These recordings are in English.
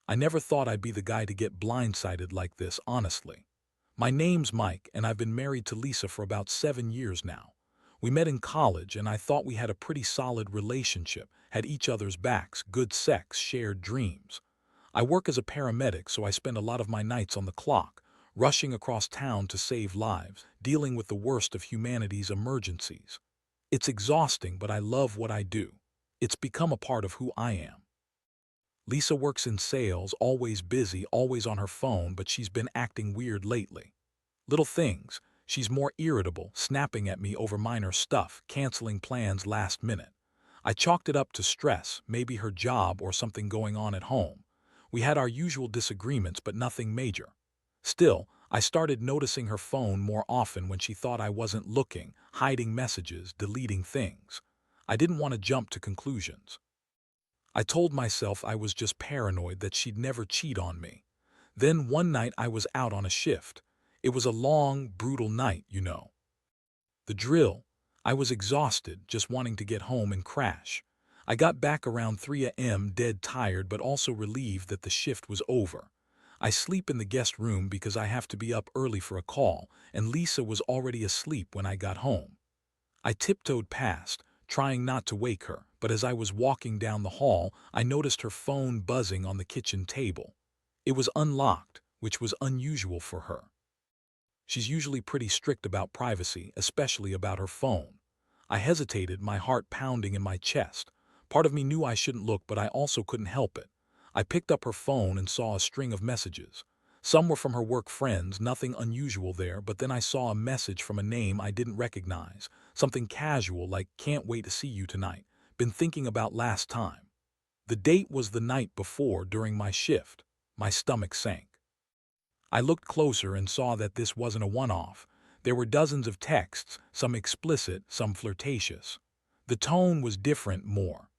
I never thought I'd be the guy to get blindsided like this, honestly. My name's Mike, and I've been married to Lisa for about 7 years now. We met in college, and I thought we had a pretty solid relationship, had each other's backs, good sex, shared dreams. I work as a paramedic, so I spend a lot of my nights on the clock, rushing across town to save lives, dealing with the worst of humanity's emergencies. It's exhausting, but I love what I do. It's become a part of who I am. Lisa works in sales, always busy, always on her phone, but she's been acting weird lately. Little things. She's more irritable, snapping at me over minor stuff, canceling plans last minute. I chalked it up to stress, maybe her job or something going on at home. We had our usual disagreements, but nothing major. Still, I started noticing her phone more often when she thought I wasn't looking, hiding messages, deleting things. I didn't want to jump to conclusions. I told myself I was just paranoid that she'd never cheat on me. Then one night I was out on a shift. It was a long, brutal night, you know. The drill. I was exhausted, just wanting to get home and crash. I got back around 3 a.m. dead tired but also relieved that the shift was over. I sleep in the guest room because I have to be up early for a call, and Lisa was already asleep when I got home. I tiptoed past, trying not to wake her, but as I was walking down the hall, I noticed her phone buzzing on the kitchen table. It was unlocked, which was unusual for her. She's usually pretty strict about privacy, especially about her phone. I hesitated, my heart pounding in my chest. Part of me knew I shouldn't look, but I also couldn't help it. I picked up her phone and saw a string of messages. Some were from her work friends, nothing unusual there, but then I saw a message from a name I didn't recognize. Something casual like, "Can't wait to see you tonight. Been thinking about last time." The date was the night before during my shift. My stomach sank. I looked closer and saw that this wasn't a one-off. There were dozens of texts, some explicit, some flirtatious. The tone was different, more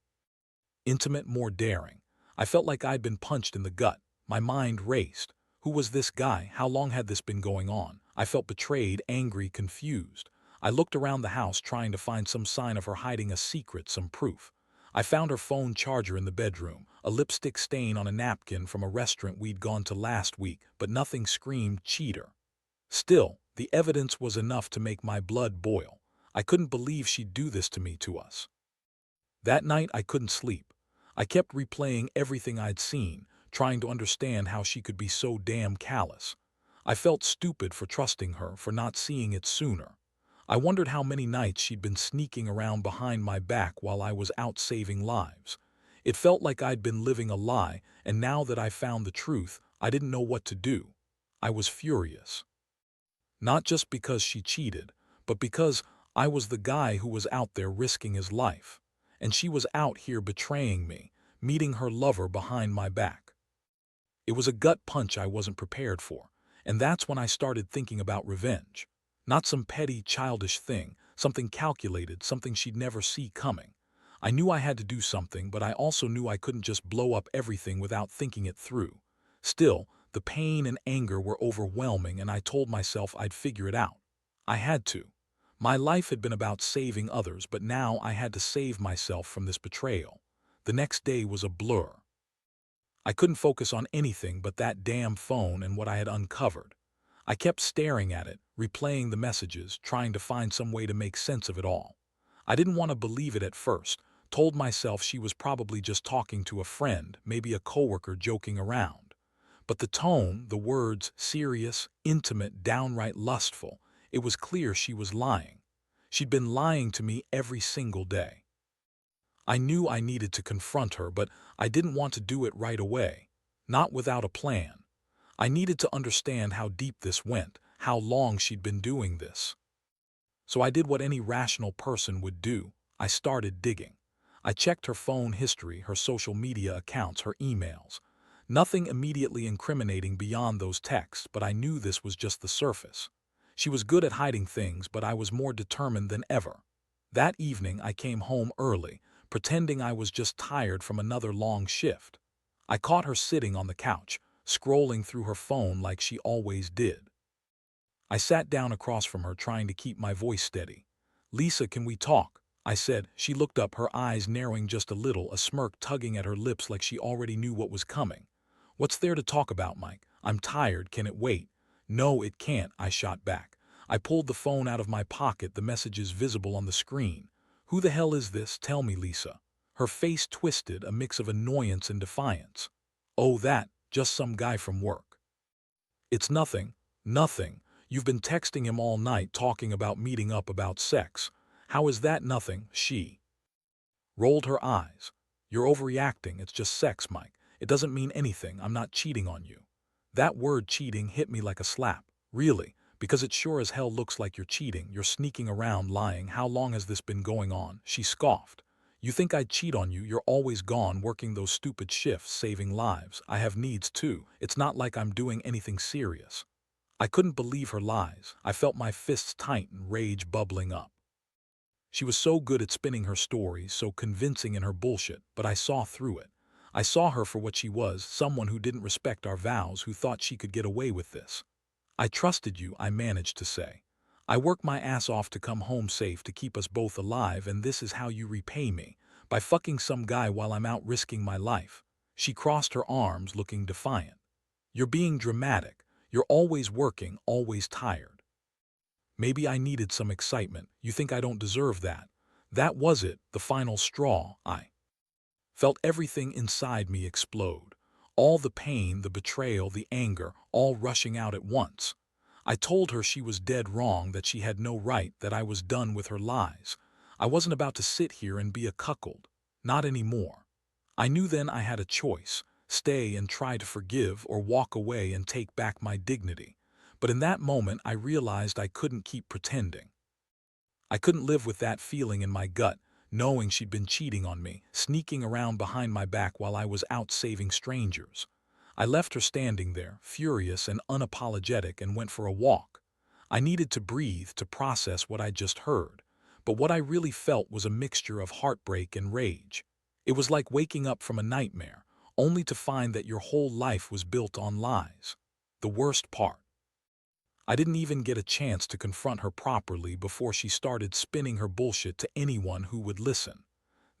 intimate, more daring. I felt like I'd been punched in the gut. My mind raced. Who was this guy? How long had this been going on? I felt betrayed, angry, confused. I looked around the house trying to find some sign of her hiding a secret, some proof. I found her phone charger in the bedroom, a lipstick stain on a napkin from a restaurant we'd gone to last week, but nothing screamed cheater. Still, the evidence was enough to make my blood boil. I couldn't believe she'd do this to me, to us. That night I couldn't sleep. I kept replaying everything I'd seen, trying to understand how she could be so damn callous. I felt stupid for trusting her, for not seeing it sooner. I wondered how many nights she'd been sneaking around behind my back while I was out saving lives. It felt like I'd been living a lie, and now that I found the truth, I didn't know what to do. I was furious. Not just because she cheated, but because I was the guy who was out there risking his life. And she was out here betraying me, meeting her lover behind my back. It was a gut punch I wasn't prepared for, and that's when I started thinking about revenge. Not some petty, childish thing, something calculated, something she'd never see coming. I knew I had to do something, but I also knew I couldn't just blow up everything without thinking it through. Still, the pain and anger were overwhelming, and I told myself I'd figure it out. I had to. My life had been about saving others, but now I had to save myself from this betrayal. The next day was a blur. I couldn't focus on anything but that damn phone and what I had uncovered. I kept staring at it, replaying the messages, trying to find some way to make sense of it all. I didn't want to believe it at first, told myself she was probably just talking to a friend, maybe a coworker joking around. But the tone, the words, serious, intimate, downright lustful, it was clear she was lying. She'd been lying to me every single day. I knew I needed to confront her, but I didn't want to do it right away. Not without a plan. I needed to understand how deep this went, how long she'd been doing this. So I did what any rational person would do. I started digging. I checked her phone history, her social media accounts, her emails. Nothing immediately incriminating beyond those texts, but I knew this was just the surface. She was good at hiding things, but I was more determined than ever. That evening I came home early, pretending I was just tired from another long shift. I caught her sitting on the couch, scrolling through her phone like she always did. I sat down across from her, trying to keep my voice steady. "Lisa, can we talk?" I said. She looked up, her eyes narrowing just a little, a smirk tugging at her lips like she already knew what was coming. What's there to talk about, Mike? I'm tired, can it wait? No, it can't, I shot back. I pulled the phone out of my pocket, the messages visible on the screen. Who the hell is this? Tell me, Lisa. Her face twisted, a mix of annoyance and defiance. Oh, just some guy from work. It's nothing, nothing. You've been texting him all night talking about meeting up about sex. How is that nothing? She rolled her eyes. You're overreacting, it's just sex, Mike. It doesn't mean anything, I'm not cheating on you. That word cheating hit me like a slap. Really, because it sure as hell looks like you're cheating, you're sneaking around lying. How long has this been going on? She scoffed. You think I'd cheat on you? You're always gone working those stupid shifts, saving lives. I have needs too. It's not like I'm doing anything serious. I couldn't believe her lies. I felt my fists tighten, rage bubbling up. She was so good at spinning her stories, so convincing in her bullshit, but I saw through it. I saw her for what she was, someone who didn't respect our vows, who thought she could get away with this. I trusted you, I managed to say. I worked my ass off to come home safe to keep us both alive, and this is how you repay me, by fucking some guy while I'm out risking my life. She crossed her arms, looking defiant. You're being dramatic. You're always working, always tired. Maybe I needed some excitement. You think I don't deserve that? That was it, the final straw. I felt everything inside me explode. All the pain, the betrayal, the anger, all rushing out at once. I told her she was dead wrong, that she had no right, that I was done with her lies. I wasn't about to sit here and be a cuckold. Not anymore. I knew then I had a choice: stay and try to forgive, or walk away and take back my dignity. But in that moment I realized I couldn't keep pretending. I couldn't live with that feeling in my gut, knowing she'd been cheating on me, sneaking around behind my back while I was out saving strangers. I left her standing there, furious and unapologetic, and went for a walk. I needed to breathe, to process what I'd just heard. But what I really felt was a mixture of heartbreak and rage. It was like waking up from a nightmare, only to find that your whole life was built on lies. The worst part: I didn't even get a chance to confront her properly before she started spinning her bullshit to anyone who would listen.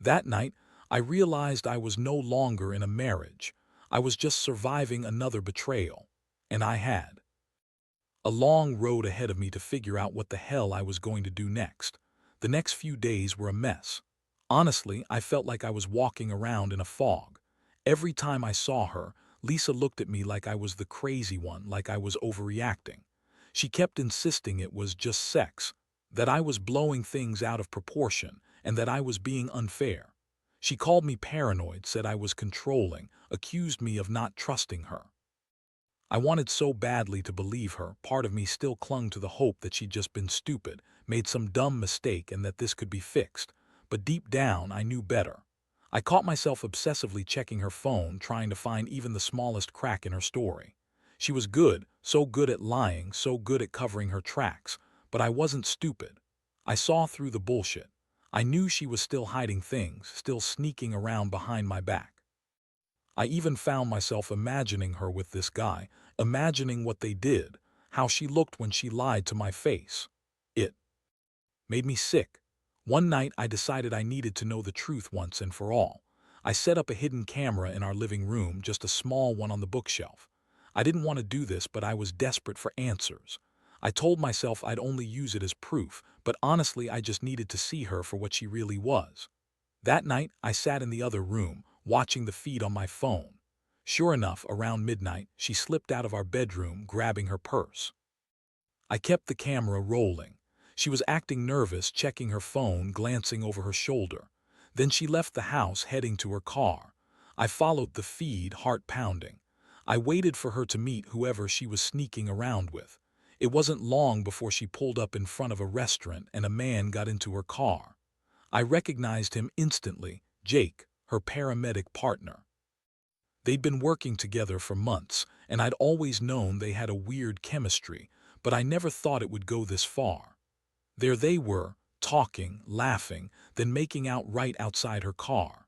That night, I realized I was no longer in a marriage. I was just surviving another betrayal. And I had a long road ahead of me to figure out what the hell I was going to do next. The next few days were a mess. Honestly, I felt like I was walking around in a fog. Every time I saw her, Lisa looked at me like I was the crazy one, like I was overreacting. She kept insisting it was just sex, that I was blowing things out of proportion, and that I was being unfair. She called me paranoid, said I was controlling, accused me of not trusting her. I wanted so badly to believe her. Part of me still clung to the hope that she'd just been stupid, made some dumb mistake, and that this could be fixed. But deep down, I knew better. I caught myself obsessively checking her phone, trying to find even the smallest crack in her story. She was good, so good at lying, so good at covering her tracks, but I wasn't stupid. I saw through the bullshit. I knew she was still hiding things, still sneaking around behind my back. I even found myself imagining her with this guy, imagining what they did, how she looked when she lied to my face. It made me sick. One night I decided I needed to know the truth once and for all. I set up a hidden camera in our living room, just a small one on the bookshelf. I didn't want to do this, but I was desperate for answers. I told myself I'd only use it as proof, but honestly I just needed to see her for what she really was. That night I sat in the other room, watching the feed on my phone. Sure enough, around midnight, she slipped out of our bedroom, grabbing her purse. I kept the camera rolling. She was acting nervous, checking her phone, glancing over her shoulder. Then she left the house, heading to her car. I followed the feed, heart pounding. I waited for her to meet whoever she was sneaking around with. It wasn't long before she pulled up in front of a restaurant and a man got into her car. I recognized him instantly: Jake, her paramedic partner. They'd been working together for months, and I'd always known they had a weird chemistry, but I never thought it would go this far. There they were, talking, laughing, then making out right outside her car.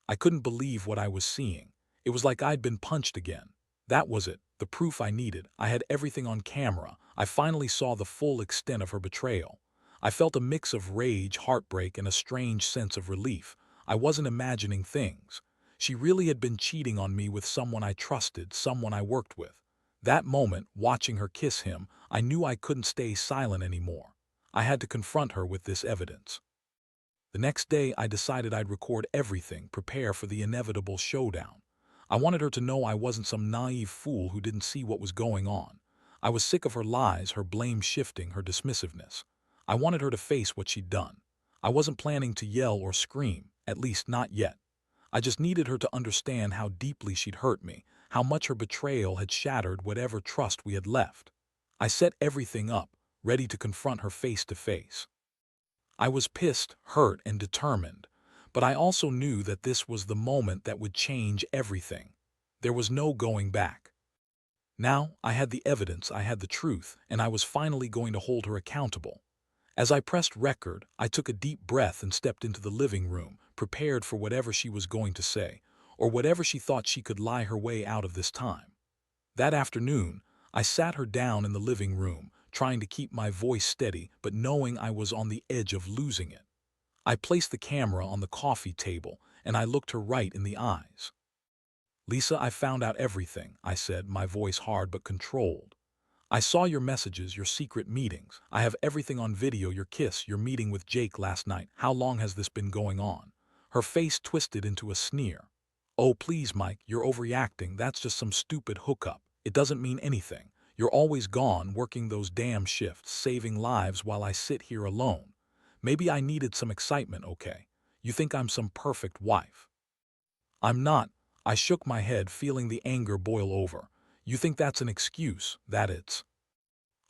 I couldn't believe what I was seeing. It was like I'd been punched again. That was it, the proof I needed. I had everything on camera. I finally saw the full extent of her betrayal. I felt a mix of rage, heartbreak, and a strange sense of relief. I wasn't imagining things. She really had been cheating on me with someone I trusted, someone I worked with. That moment, watching her kiss him, I knew I couldn't stay silent anymore. I had to confront her with this evidence. The next day, I decided I'd record everything, prepare for the inevitable showdown. I wanted her to know I wasn't some naive fool who didn't see what was going on. I was sick of her lies, her blame shifting, her dismissiveness. I wanted her to face what she'd done. I wasn't planning to yell or scream, at least not yet. I just needed her to understand how deeply she'd hurt me, how much her betrayal had shattered whatever trust we had left. I set everything up, ready to confront her face to face. I was pissed, hurt, and determined, but I also knew that this was the moment that would change everything. There was no going back. Now, I had the evidence, I had the truth, and I was finally going to hold her accountable. As I pressed record, I took a deep breath and stepped into the living room, prepared for whatever she was going to say, or whatever she thought she could lie her way out of this time. That afternoon, I sat her down in the living room, trying to keep my voice steady, but knowing I was on the edge of losing it. I placed the camera on the coffee table, and I looked her right in the eyes. "Lisa, I found out everything," I said, my voice hard but controlled. "I saw your messages, your secret meetings. I have everything on video, your kiss, your meeting with Jake last night. How long has this been going on?" Her face twisted into a sneer. "Oh, please, Mike, you're overreacting. That's just some stupid hookup. It doesn't mean anything. You're always gone, working those damn shifts, saving lives while I sit here alone. Maybe I needed some excitement, okay? You think I'm some perfect wife. I'm not." I shook my head, feeling the anger boil over. "You think that's an excuse, that it's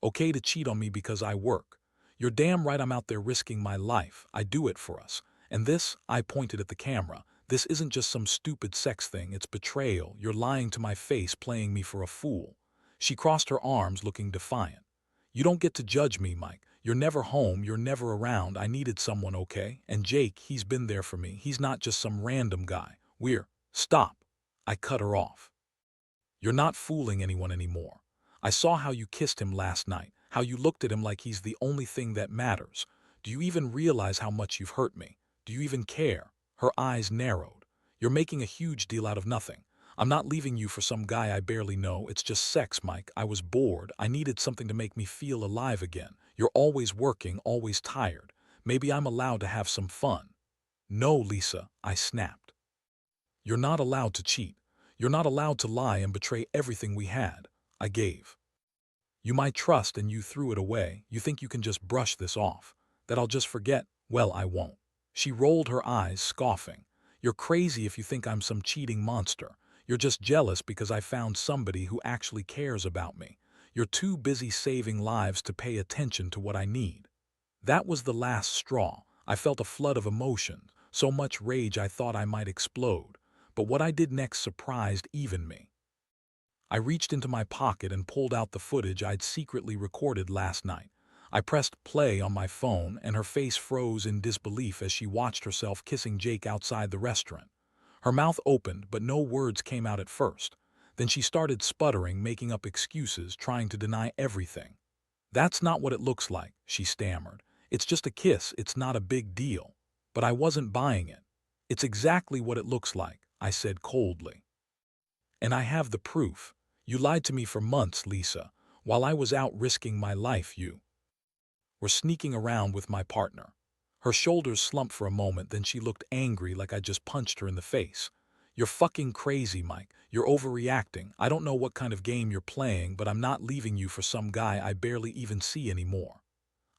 okay to cheat on me because I work. You're damn right I'm out there risking my life. I do it for us. And this," I pointed at the camera, "this isn't just some stupid sex thing, it's betrayal. You're lying to my face, playing me for a fool." She crossed her arms, looking defiant. "You don't get to judge me, Mike. You're never home, you're never around. I needed someone, okay? And Jake, he's been there for me. He's not just some random guy. Stop." I cut her off. "You're not fooling anyone anymore. I saw how you kissed him last night, how you looked at him like he's the only thing that matters. Do you even realize how much you've hurt me? Do you even care?" Her eyes narrowed. "You're making a huge deal out of nothing. I'm not leaving you for some guy I barely know. It's just sex, Mike. I was bored. I needed something to make me feel alive again. You're always working, always tired. Maybe I'm allowed to have some fun." "No, Lisa," I snapped. "You're not allowed to cheat. You're not allowed to lie and betray everything we had. I gave you my trust and you threw it away. You think you can just brush this off, that I'll just forget? Well, I won't." She rolled her eyes, scoffing. "You're crazy if you think I'm some cheating monster. You're just jealous because I found somebody who actually cares about me. You're too busy saving lives to pay attention to what I need." That was the last straw. I felt a flood of emotion, so much rage I thought I might explode. But what I did next surprised even me. I reached into my pocket and pulled out the footage I'd secretly recorded last night. I pressed play on my phone, and her face froze in disbelief as she watched herself kissing Jake outside the restaurant. Her mouth opened, but no words came out at first. Then she started sputtering, making up excuses, trying to deny everything. "That's not what it looks like," she stammered. "It's just a kiss, it's not a big deal." But I wasn't buying it. "It's exactly what it looks like," I said coldly. "And I have the proof. You lied to me for months, Lisa. While I was out risking my life, you were sneaking around with my partner." Her shoulders slumped for a moment, then she looked angry, like I just punched her in the face. "You're fucking crazy, Mike. You're overreacting. I don't know what kind of game you're playing, but I'm not leaving you for some guy I barely even see anymore."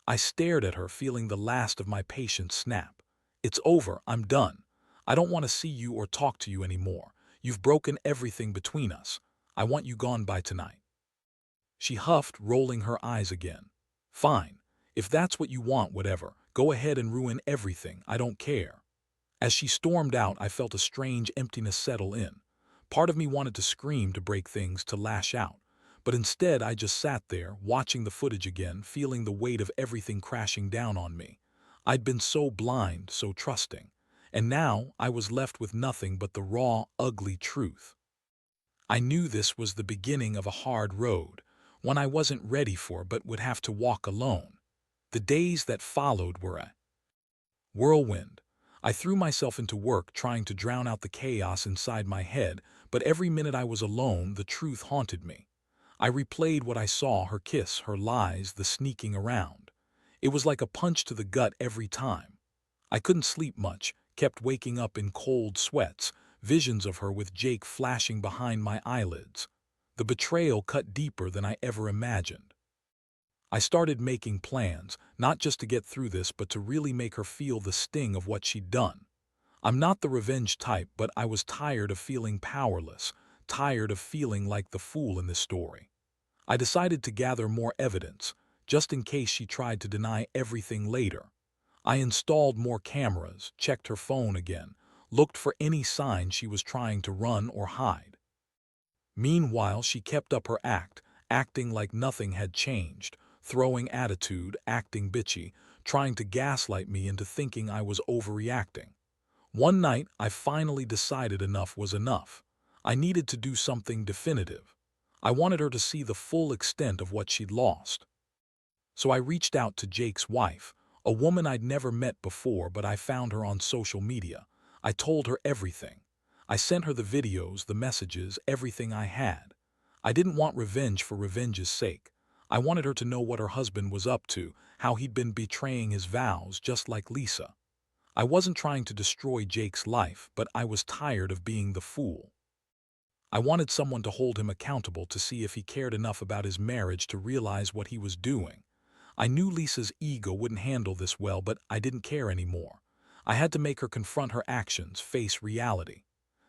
I stared at her, feeling the last of my patience snap. "It's over. I'm done. I don't want to see you or talk to you anymore. You've broken everything between us. I want you gone by tonight." She huffed, rolling her eyes again. "Fine. If that's what you want, whatever. Go ahead and ruin everything. I don't care." As she stormed out, I felt a strange emptiness settle in. Part of me wanted to scream, to break things, to lash out. But instead, I just sat there, watching the footage again, feeling the weight of everything crashing down on me. I'd been so blind, so trusting. And now I was left with nothing but the raw, ugly truth. I knew this was the beginning of a hard road, one I wasn't ready for but would have to walk alone. The days that followed were a whirlwind. I threw myself into work trying to drown out the chaos inside my head, but every minute I was alone, the truth haunted me. I replayed what I saw, her kiss, her lies, the sneaking around. It was like a punch to the gut every time. I couldn't sleep much, kept waking up in cold sweats, visions of her with Jake flashing behind my eyelids. The betrayal cut deeper than I ever imagined. I started making plans, not just to get through this, but to really make her feel the sting of what she'd done. I'm not the revenge type, but I was tired of feeling powerless, tired of feeling like the fool in this story. I decided to gather more evidence, just in case she tried to deny everything later. I installed more cameras, checked her phone again, looked for any sign she was trying to run or hide. Meanwhile, she kept up her act, acting like nothing had changed, throwing attitude, acting bitchy, trying to gaslight me into thinking I was overreacting. One night, I finally decided enough was enough. I needed to do something definitive. I wanted her to see the full extent of what she'd lost. So I reached out to Jake's wife, a woman I'd never met before, but I found her on social media. I told her everything. I sent her the videos, the messages, everything I had. I didn't want revenge for revenge's sake. I wanted her to know what her husband was up to, how he'd been betraying his vows just like Lisa. I wasn't trying to destroy Jake's life, but I was tired of being the fool. I wanted someone to hold him accountable, to see if he cared enough about his marriage to realize what he was doing. I knew Lisa's ego wouldn't handle this well, but I didn't care anymore. I had to make her confront her actions, face reality.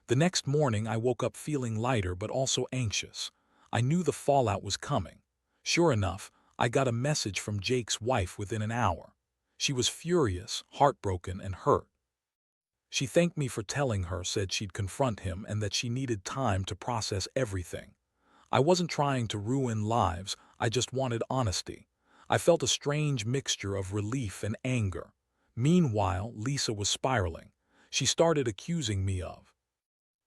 The next morning, I woke up feeling lighter but also anxious. I knew the fallout was coming. Sure enough, I got a message from Jake's wife within an hour. She was furious, heartbroken, and hurt. She thanked me for telling her, said she'd confront him, and that she needed time to process everything. I wasn't trying to ruin lives, I just wanted honesty. I felt a strange mixture of relief and anger. Meanwhile, Lisa was spiraling. She started accusing me of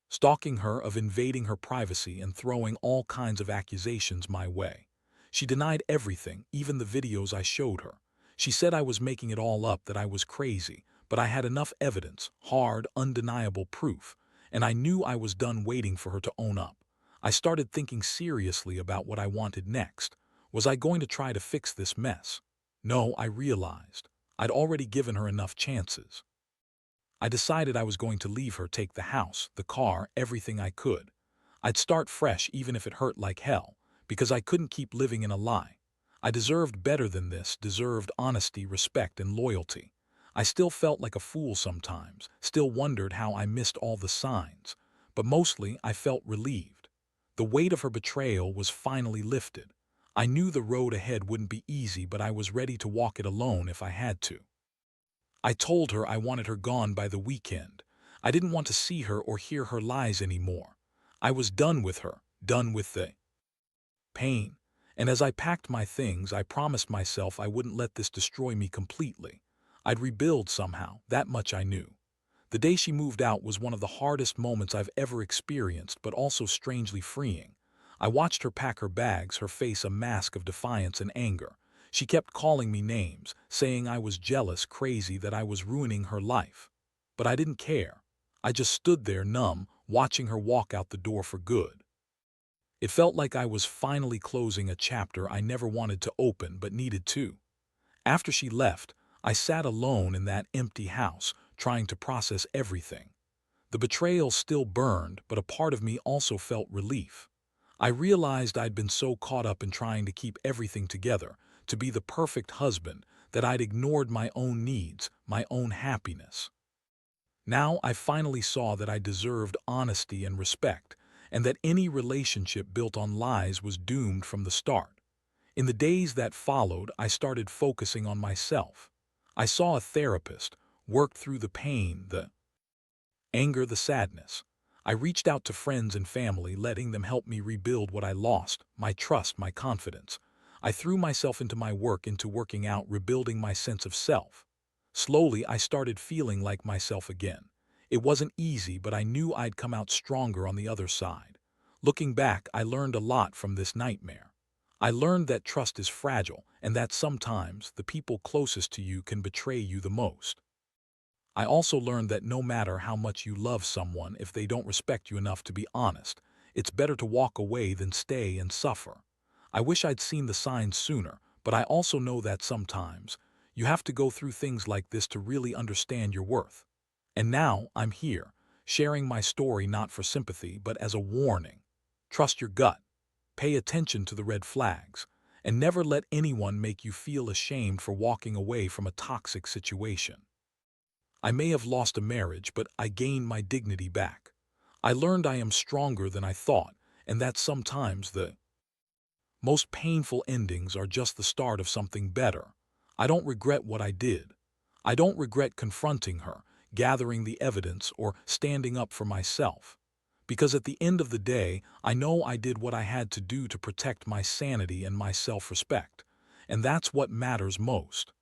stalking her, of invading her privacy, and throwing all kinds of accusations my way. She denied everything, even the videos I showed her. She said I was making it all up, that I was crazy, but I had enough evidence, hard, undeniable proof, and I knew I was done waiting for her to own up. I started thinking seriously about what I wanted next. Was I going to try to fix this mess? No, I realized. I'd already given her enough chances. I decided I was going to leave her, take the house, the car, everything I could. I'd start fresh even if it hurt like hell, because I couldn't keep living in a lie. I deserved better than this, deserved honesty, respect, and loyalty. I still felt like a fool sometimes, still wondered how I missed all the signs, but mostly I felt relieved. The weight of her betrayal was finally lifted. I knew the road ahead wouldn't be easy, but I was ready to walk it alone if I had to. I told her I wanted her gone by the weekend. I didn't want to see her or hear her lies anymore. I was done with her, done with the pain. And as I packed my things, I promised myself I wouldn't let this destroy me completely. I'd rebuild somehow, that much I knew. The day she moved out was one of the hardest moments I've ever experienced, but also strangely freeing. I watched her pack her bags, her face a mask of defiance and anger. She kept calling me names, saying I was jealous, crazy, that I was ruining her life. But I didn't care. I just stood there numb, watching her walk out the door for good. It felt like I was finally closing a chapter I never wanted to open but needed to. After she left, I sat alone in that empty house, trying to process everything. The betrayal still burned, but a part of me also felt relief. I realized I'd been so caught up in trying to keep everything together, to be the perfect husband, that I'd ignored my own needs, my own happiness. Now I finally saw that I deserved honesty and respect, and that any relationship built on lies was doomed from the start. In the days that followed, I started focusing on myself. I saw a therapist, worked through the pain, the anger, the sadness. I reached out to friends and family, letting them help me rebuild what I lost, my trust, my confidence. I threw myself into my work, into working out, rebuilding my sense of self. Slowly, I started feeling like myself again. It wasn't easy, but I knew I'd come out stronger on the other side. Looking back, I learned a lot from this nightmare. I learned that trust is fragile, and that sometimes the people closest to you can betray you the most. I also learned that no matter how much you love someone, if they don't respect you enough to be honest, it's better to walk away than stay and suffer. I wish I'd seen the signs sooner, but I also know that sometimes you have to go through things like this to really understand your worth. And now I'm here, sharing my story not for sympathy, but as a warning. Trust your gut, pay attention to the red flags, and never let anyone make you feel ashamed for walking away from a toxic situation. I may have lost a marriage, but I gained my dignity back. I learned I am stronger than I thought, and that sometimes the most painful endings are just the start of something better. I don't regret what I did. I don't regret confronting her, gathering the evidence, or standing up for myself. Because at the end of the day, I know I did what I had to do to protect my sanity and my self-respect. And that's what matters most.